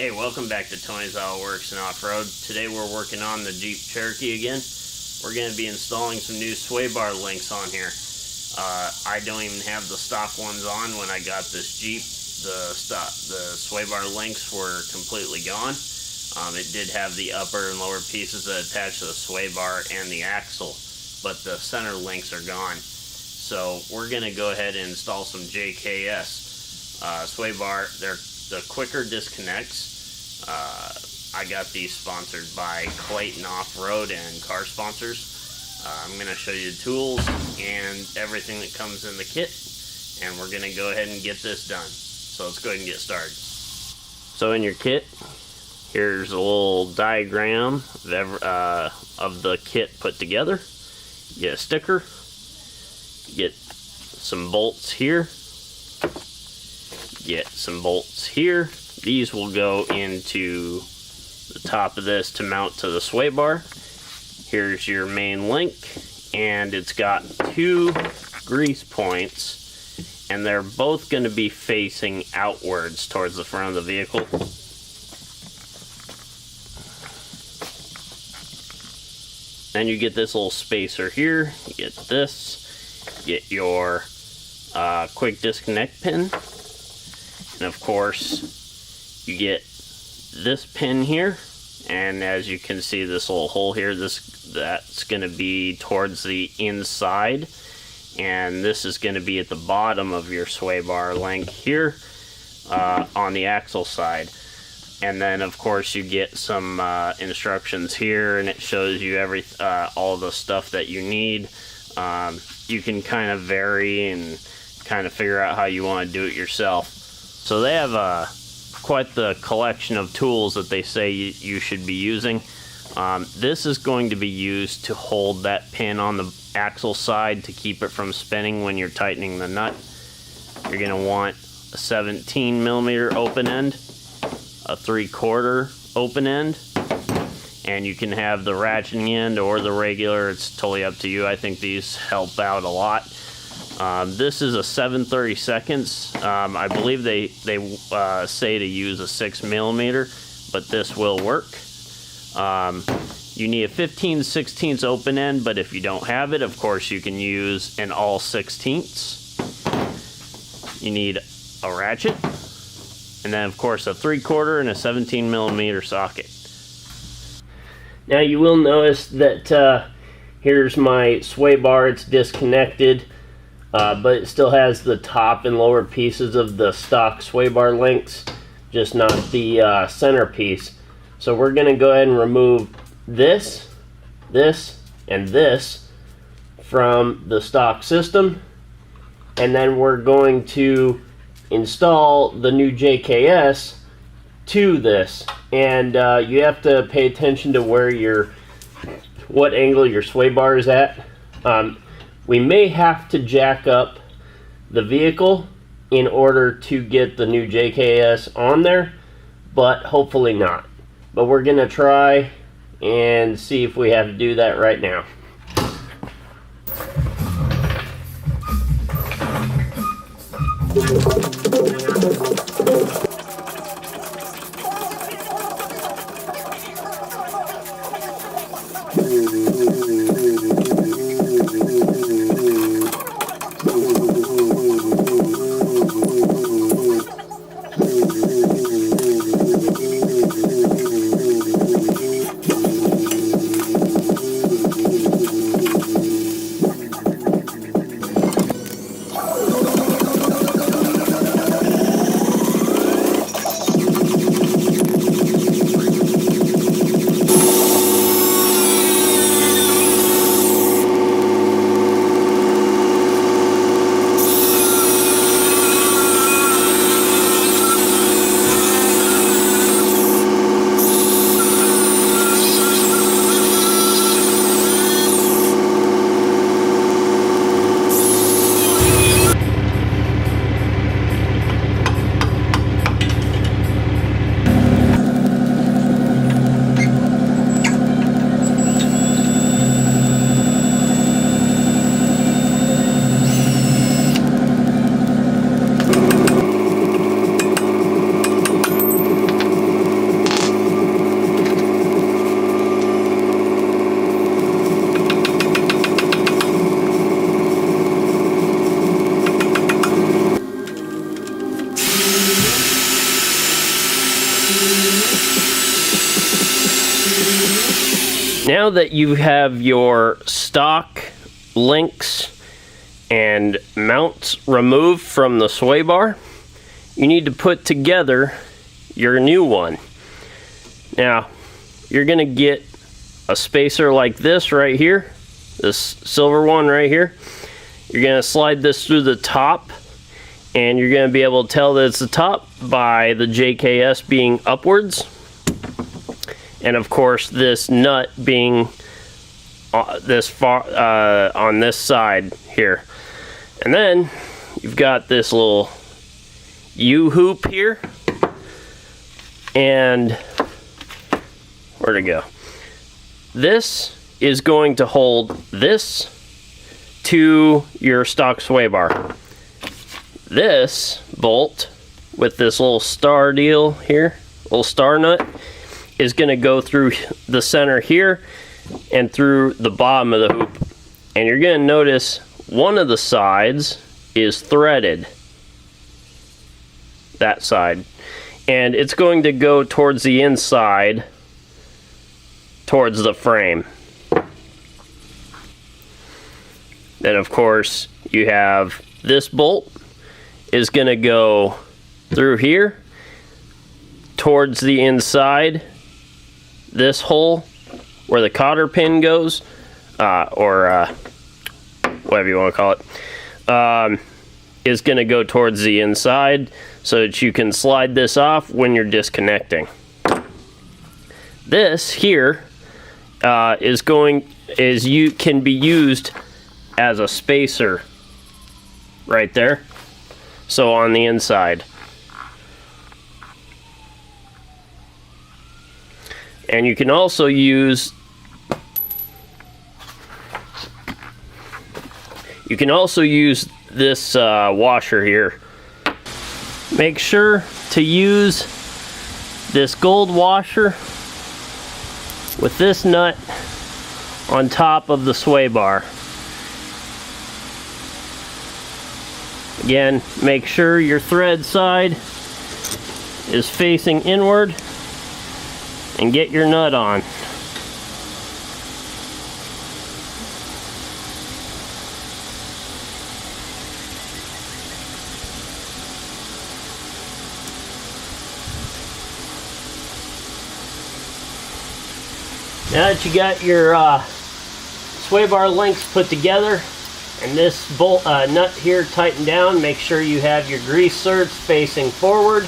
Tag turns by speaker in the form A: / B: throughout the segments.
A: Hey, welcome back to Tony's Auto Works and Off-Road. Today we're working on the Jeep Cherokee again. We're going to be installing some new sway bar links on here. I don't even have the stock ones on when I got this Jeep. The sway bar links were completely gone. It did have the upper and lower pieces that attach to the sway bar and the axle, but the center links are gone. So we're going to go ahead and install some JKS sway bar. They're the quicker disconnects. I got these sponsored by Clayton Off-Road and car sponsors. I'm going to show you the tools and everything that comes in the kit, and we're going to go ahead and get this done. So let's go ahead and get started. So in your kit, here's a little diagram of the kit put together. You get a sticker, you get some bolts here, get some bolts here. These will go into the top of this to mount to the sway bar. Here's your main link, and it's got two grease points, and they're both going to be facing outwards towards the front of the vehicle. Then you get this little spacer here. You get this, get your quick disconnect pin. And of course, you get this pin here, and as you can see, this little hole here, that's going to be towards the inside, and this is going to be at the bottom of your sway bar link here on the axle side. And then of course you get some instructions here, and it shows you all the stuff that you need. You can kind of vary and kind of figure out how you want to do it yourself. So they have quite the collection of tools that they say you should be using. This is going to be used to hold that pin on the axle side to keep it from spinning when you're tightening the nut. You're going to want a 17mm open end, a 3/4 open end, and you can have the ratcheting end or the regular. It's totally up to you. I think these help out a lot. This is a 7/32. I believe they say to use a 6mm, but this will work. You need a 15/16 open end, but if you don't have it, of course you can use an all 16ths. You need a ratchet, and then of course a 3/4 and a 17mm socket. Now you will notice that here's my sway bar. It's disconnected. But it still has the top and lower pieces of the stock sway bar links, just not the center piece. So we're going to go ahead and remove this, and this from the stock system, and then we're going to install the new JKS to this. And you have to pay attention to what angle your sway bar is at. We may have to jack up the vehicle in order to get the new JKS on there, but hopefully not. But we're going to try and see if we have to do that right now. now that you have your stock links and mounts removed from the sway bar, you need to put together your new one. Now, you're going to get a spacer like this right here, this silver one right here. You're going to slide this through the top, and you're going to be able to tell that it's the top by the JKS being upwards. And of course, this nut being this far on this side here. And then you've got this little U-hoop here. And where'd it go? This is going to hold this to your stock sway bar. This bolt with this little star deal here, little star nut, is going to go through the center here and through the bottom of the hoop. And you're going to notice one of the sides is threaded. That side. And it's going to go towards the inside, towards the frame. Then of course you have this bolt is going to go through here towards the inside. This hole where the cotter pin goes, or whatever you want to call it, is going to go towards the inside so that you can slide this off when you're disconnecting. This here can be used as a spacer right there. So on the inside. And you can also use this washer here. Make sure to use this gold washer with this nut on top of the sway bar. Again, make sure your thread side is facing inward and get your nut on. Now that you got your sway bar links put together and this bolt nut here tightened down, make sure you have your grease certs facing forward.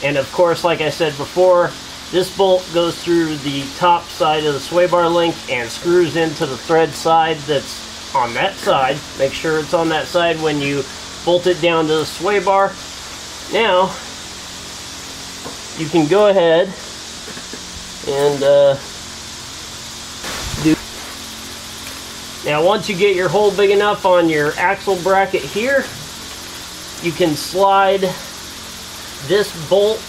A: And of course, like I said before, this bolt goes through the top side of the sway bar link and screws into the thread side that's on that side. Make sure it's on that side when you bolt it down to the sway bar. Now, you can go ahead and now once you get your hole big enough on your axle bracket here, you can slide this bolt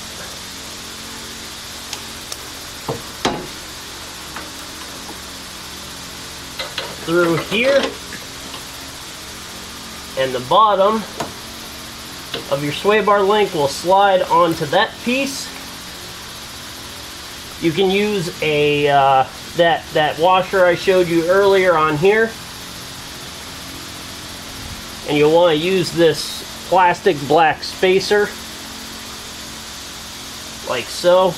A: through here, and the bottom of your sway bar link will slide onto that piece. You can use a that washer I showed you earlier on here, and you'll want to use this plastic black spacer like so.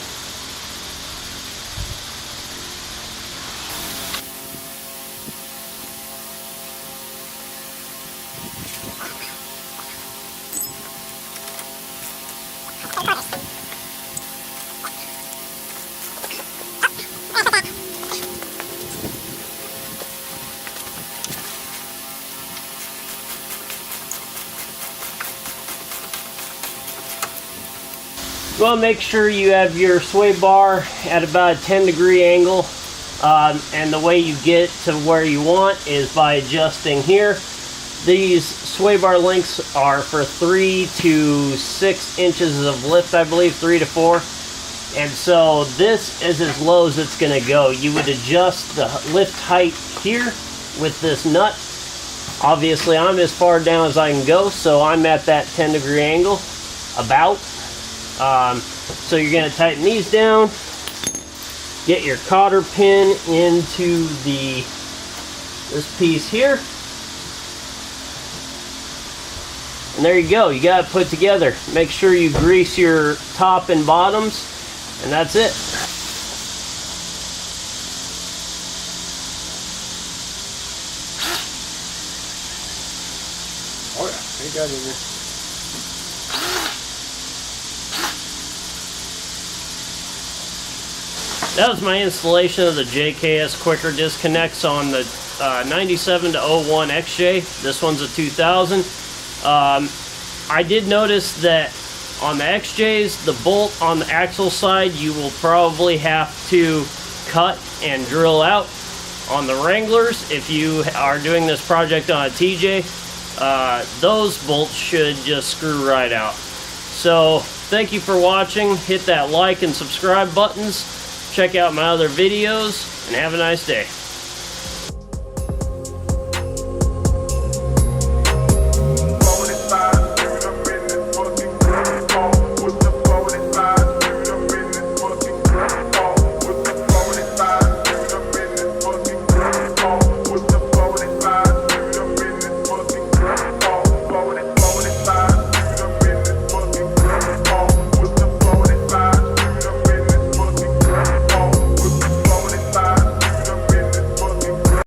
A: You want to make sure you have your sway bar at about a 10-degree angle, and the way you get to where you want is by adjusting here. These sway bar links are for 3 to 6 inches of lift, I believe, 3 to 4. And so this is as low as it's going to go. You would adjust the lift height here with this nut. Obviously, I'm as far down as I can go, so I'm at that 10-degree angle, about. So you're going to tighten these down, get your cotter pin into this piece here. And there you go, you got it put together. Make sure you grease your top and bottoms, and that's it.
B: Oh yeah, ain't got it in there.
A: That was my installation of the JKS quicker disconnects on the 97 to 01 XJ. This one's a 2000. I did notice that on the XJs, the bolt on the axle side, you will probably have to cut and drill out. On the Wranglers, if you are doing this project on a TJ, those bolts should just screw right out. So thank you for watching. Hit that like and subscribe buttons. Check out my other videos, and have a nice day.